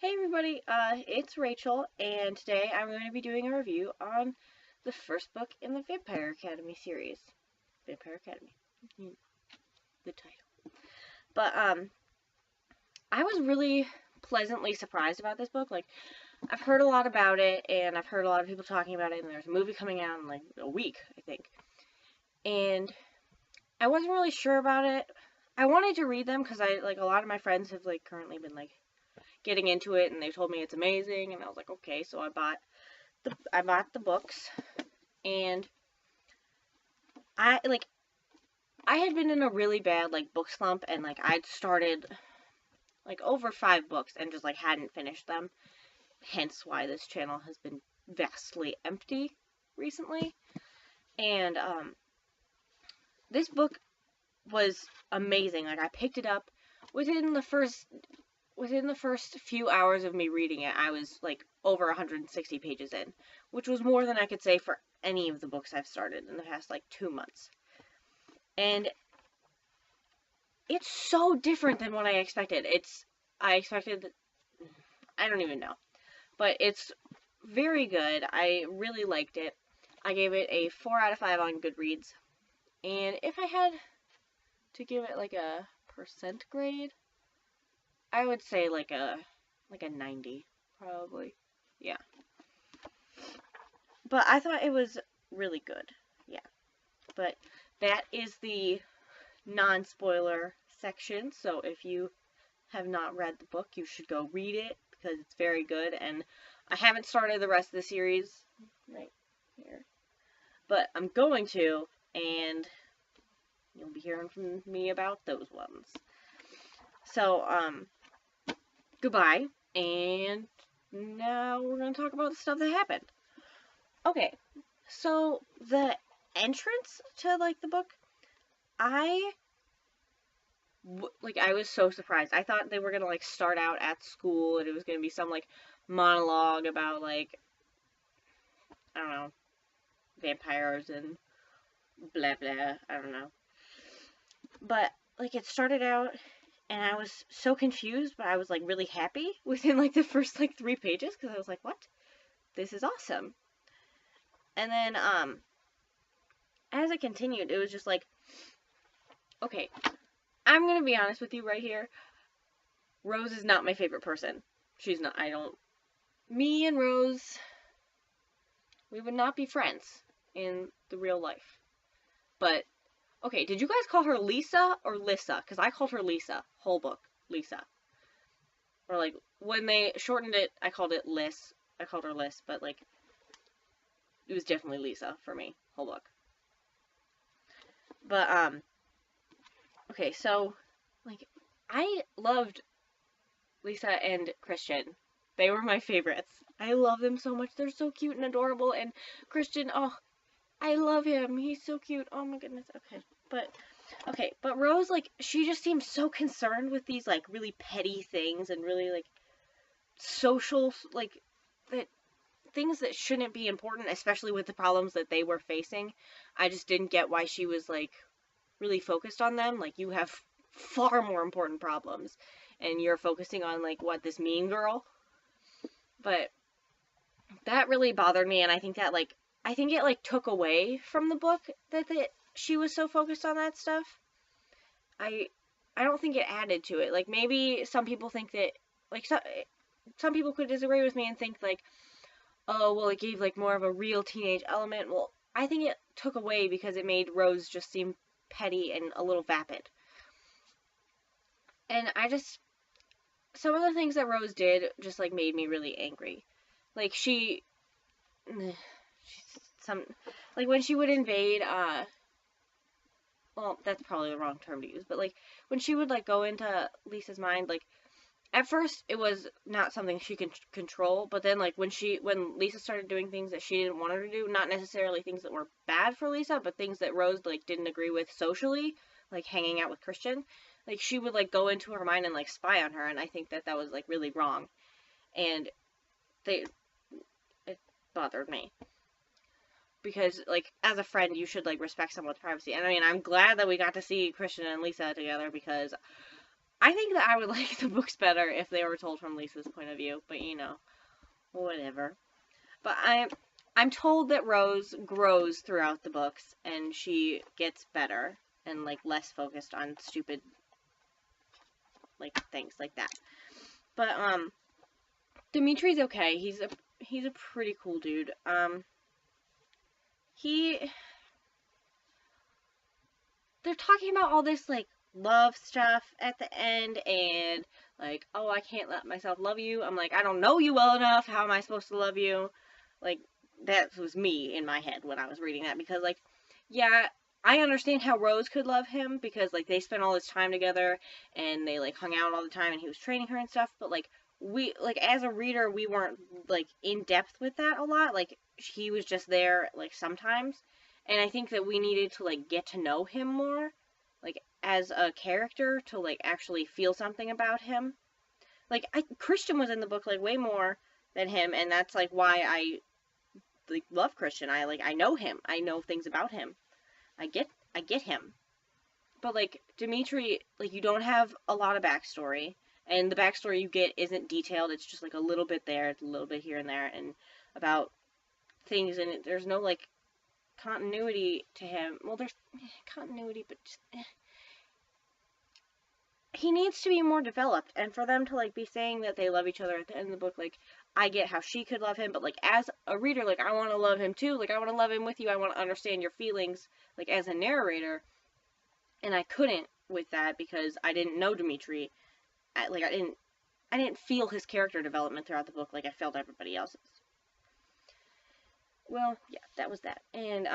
Hey everybody, it's Rachel, and today I'm going to be doing a review on the first book in the Vampire Academy series. Vampire Academy, the title. But, I was really pleasantly surprised about this book. Like, I've heard a lot about it, and I've heard a lot of people talking about it, and there's a movie coming out in, like, a week, I think. And I wasn't really sure about it. I wanted to read them, because a lot of my friends have, currently been, getting into it, and they told me it's amazing, and I was like, okay, so I bought the books, and I I had been in a really bad book slump, and I'd started over 5 books and just hadn't finished them. Hence why this channel has been vastly empty recently. And this book was amazing. I picked it up within the first few hours of me reading it. I was over 160 pages in, which was more than I could say for any of the books I've started in the past 2 months. And it's so different than what I expected. I don't even know. But it's very good. I really liked it. I gave it a 4 out of 5 on Goodreads. And if I had to give it a percent grade, I would say a 90, probably. Yeah. But I thought it was really good. Yeah. But that is the non-spoiler section, so if you have not read the book, you should go read it because it's very good. And I haven't started the rest of the series right here, but I'm going to, and you'll be hearing from me about those ones. So, goodbye, and now we're going to talk about the stuff that happened. Okay, so the entrance to the book, I was so surprised. I thought they were gonna start out at school, and it was gonna be some monologue about I don't know, vampires and blah blah. I don't know. But it started out, and I was so confused, but I was really happy within the first 3 pages, because I was like, what? This is awesome. And then as it continued, it was just okay, I'm gonna be honest with you right here. Rose is not my favorite person. She's not. Me and Rose, we would not be friends in the real life. But, okay, did you guys call her Lisa or Lissa? Because I called her Lisa. Whole book, Lisa. Or, when they shortened it, I called it Liz. I called her Liz, but, it was definitely Lisa for me. Whole book. But, okay, so, I loved Lisa and Christian. They were my favorites. I love them so much. They're so cute and adorable. And Christian, oh, I love him. He's so cute. Oh my goodness. Okay. But Rose, she just seems so concerned with these, really petty things and really, social, that things that shouldn't be important, especially with the problems that they were facing. I just didn't get why she was, really focused on them. You have far more important problems, and you're focusing on, what, this mean girl? But that really bothered me, and I think that, I think it, took away from the book that she was so focused on that stuff. I don't think it added to it. Maybe some people think that, some people could disagree with me and think, oh, well, it gave, more of a real teenage element. Well, I think it took away because it made Rose just seem petty and a little vapid. And some of the things that Rose did just, made me really angry. When she would invade, well, that's probably the wrong term to use, but, when she would, go into Lisa's mind, at first, it was not something she could control, but then, when Lisa started doing things that she didn't want her to do, not necessarily things that were bad for Lisa, but things that Rose, didn't agree with socially, hanging out with Christian, she would, go into her mind and, spy on her, and I think that was, really wrong. And it bothered me. Because, as a friend, you should, respect someone's privacy. And, I mean, I'm glad that we got to see Christian and Lisa together, because I think that I would like the books better if they were told from Lisa's point of view, but you know, whatever. But I'm told that Rose grows throughout the books and she gets better and like less focused on stupid like things like that. But Dimitri's okay. He's a pretty cool dude. They're talking about all this like love stuff at the end and like, oh, I can't let myself love you. I'm like, I don't know you well enough. How am I supposed to love you? Like, that was me in my head when I was reading that, because like, yeah, I understand how Rose could love him because like they spent all this time together and they like hung out all the time and he was training her and stuff, but like we like as a reader we weren't like in depth with that a lot. Like he was just there like sometimes. And I think that we needed to like get to know him more, like as a character, to like actually feel something about him. Like Christian was in the book like way more than him, and that's like why I like love Christian. I know him. I know things about him. I get him. But like Dimitri, like you don't have a lot of backstory, and the backstory you get isn't detailed. It's just like a little bit there, it's a little bit here and there, and about things, and there's no like continuity to him. Well, there's continuity, but just, he needs to be more developed. And for them to like be saying that they love each other at the end of the book, like I get how she could love him, but like as a reader, like I want to love him too. Like I want to love him with you. I want to understand your feelings, like as a narrator. And I couldn't with that because I didn't know Dimitri. I didn't feel his character development throughout the book like I felt everybody else's. Well, yeah, that was that. And,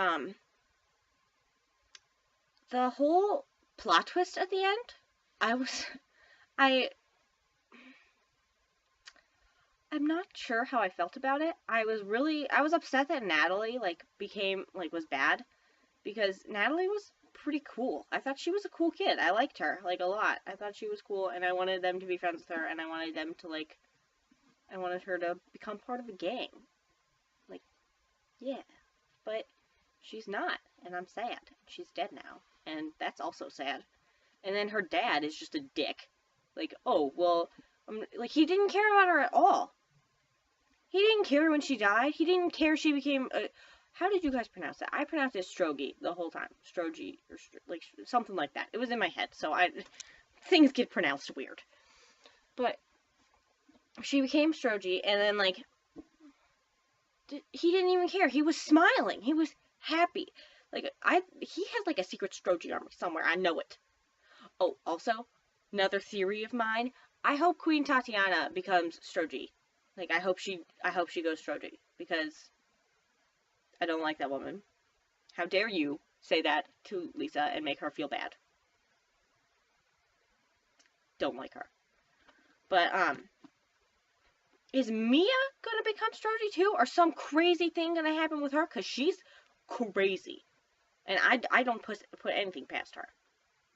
the whole plot twist at the end, I, I'm not sure how I felt about it. I was upset that Natalie, like, was bad, because Natalie was pretty cool. I thought she was a cool kid. I liked her, like, a lot. I thought she was cool, and I wanted them to be friends with her, and I wanted her to become part of a gang. Like, yeah, but she's not, and I'm sad. She's dead now, and that's also sad. And then her dad is just a dick. Like, oh, well, like, he didn't care about her at all. He didn't care when she died. He didn't care she became a... How did you guys pronounce that? I pronounced it Strogi the whole time. Strogi, or like, something like that. It was in my head, so things get pronounced weird. But she became Strogi, and then, like, he didn't even care. He was smiling. He was happy. Like, he has, like, a secret Strogi army somewhere. I know it. Oh, also, another theory of mine. I hope Queen Tatiana becomes Strogi. Like, I hope she goes Strogi. Because I don't like that woman. How dare you say that to Lisa and make her feel bad. Don't like her. But, is Mia gonna become Strogi too? Or some crazy thing gonna happen with her? Because she's crazy. And I don't put anything past her.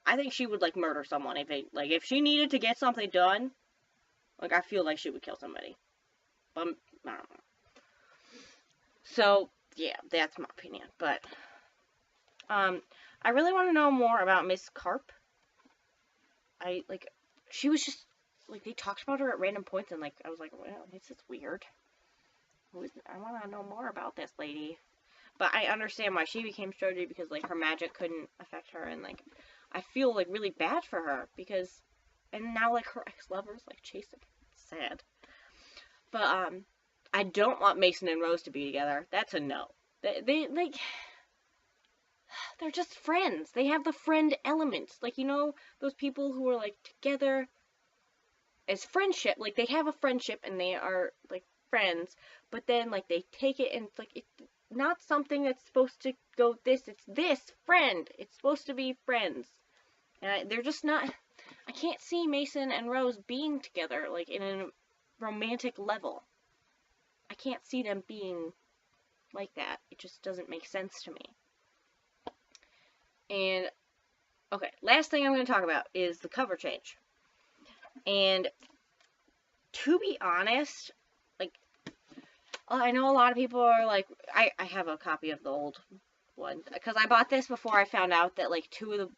I think she would, like, murder someone if she needed to get something done. Like, I feel like she would kill somebody. But, I don't know. So, yeah, that's my opinion. But, I really want to know more about Miss Carp. She was just, like, they talked about her at random points, and, like, I was like, well, this is weird. I want to know more about this lady. But I understand why she became Strogi, because, like, her magic couldn't affect her, and, like, I feel, like, really bad for her, because, and now, like, her ex-lover's, like, chasing her. It's sad. But, I don't want Mason and Rose to be together. That's a no. They like, they're just friends. They have the friend element. Like, you know, those people who are, like, together as friendship. Like, they have a friendship and they are, like, friends. But then, like, they take it and it's, like, it's not something that's supposed to go this. It's this friend. It's supposed to be friends. And they're just not... I can't see Mason and Rose being together, like, in a romantic level. I can't see them being like that. It just doesn't make sense to me. And, okay, last thing I'm going to talk about is the cover change. And, to be honest, like, I know a lot of people are like, I have a copy of the old one, because I bought this before I found out that, like, two of the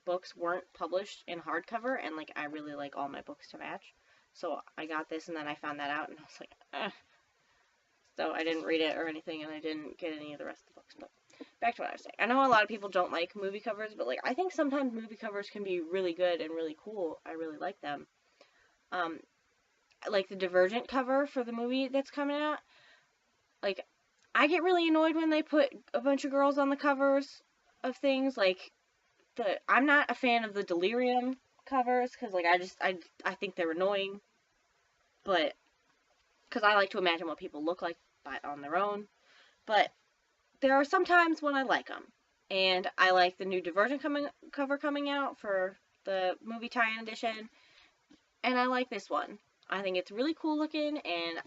books weren't published in hardcover, and, like, I really like all my books to match. So I got this, and then I found that out, and I was like, eh. So I didn't read it or anything, and I didn't get any of the rest of the books. But back to what I was saying. I know a lot of people don't like movie covers, but, like, I think sometimes movie covers can be really good and really cool. I really like them. Like the Divergent cover for the movie that's coming out. Like, I get really annoyed when they put a bunch of girls on the covers of things. Like, I'm not a fan of the Delirium covers, because, like, I think they're annoying. But, because I like to imagine what people look like on their own. But there are some times when I like them. And I like the new Divergent cover coming out for the movie tie-in edition. And I like this one. I think it's really cool looking, and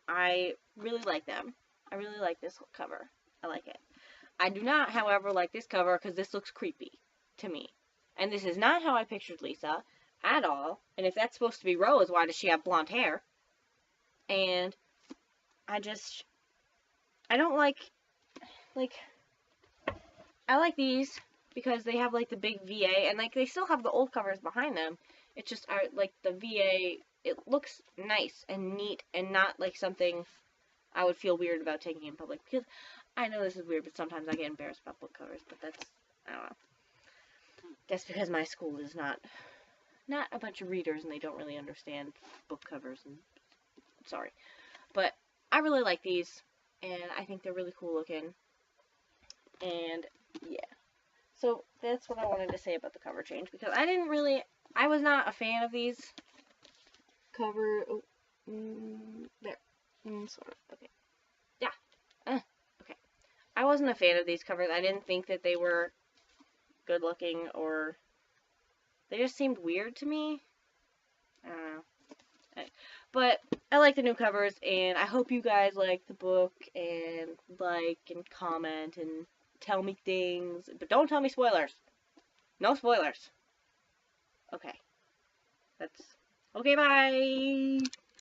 I really like them. I really like this cover. I like it. I do not, however, like this cover because this looks creepy to me. And this is not how I pictured Lisa at all. And if that's supposed to be Rose, why does she have blonde hair? And I don't like, I like these because they have, like, the big VA, and, like, they still have the old covers behind them. It's just, like, the VA, it looks nice and neat and not, like, something I would feel weird about taking in public. Because I know this is weird, but sometimes I get embarrassed about book covers, but that's, I don't know. That's because my school is not a bunch of readers, and they don't really understand book covers, and sorry. But I really like these, and I think they're really cool looking. And, yeah. So, that's what I wanted to say about the cover change, because I was not a fan of these cover, there, sort of, okay, yeah, okay, I wasn't a fan of these covers. I didn't think that they were good looking, or they just seemed weird to me. I don't know, but I like the new covers, and I hope you guys like the book, and like, and comment, and tell me things, but don't tell me spoilers. No spoilers. Okay. Okay, bye!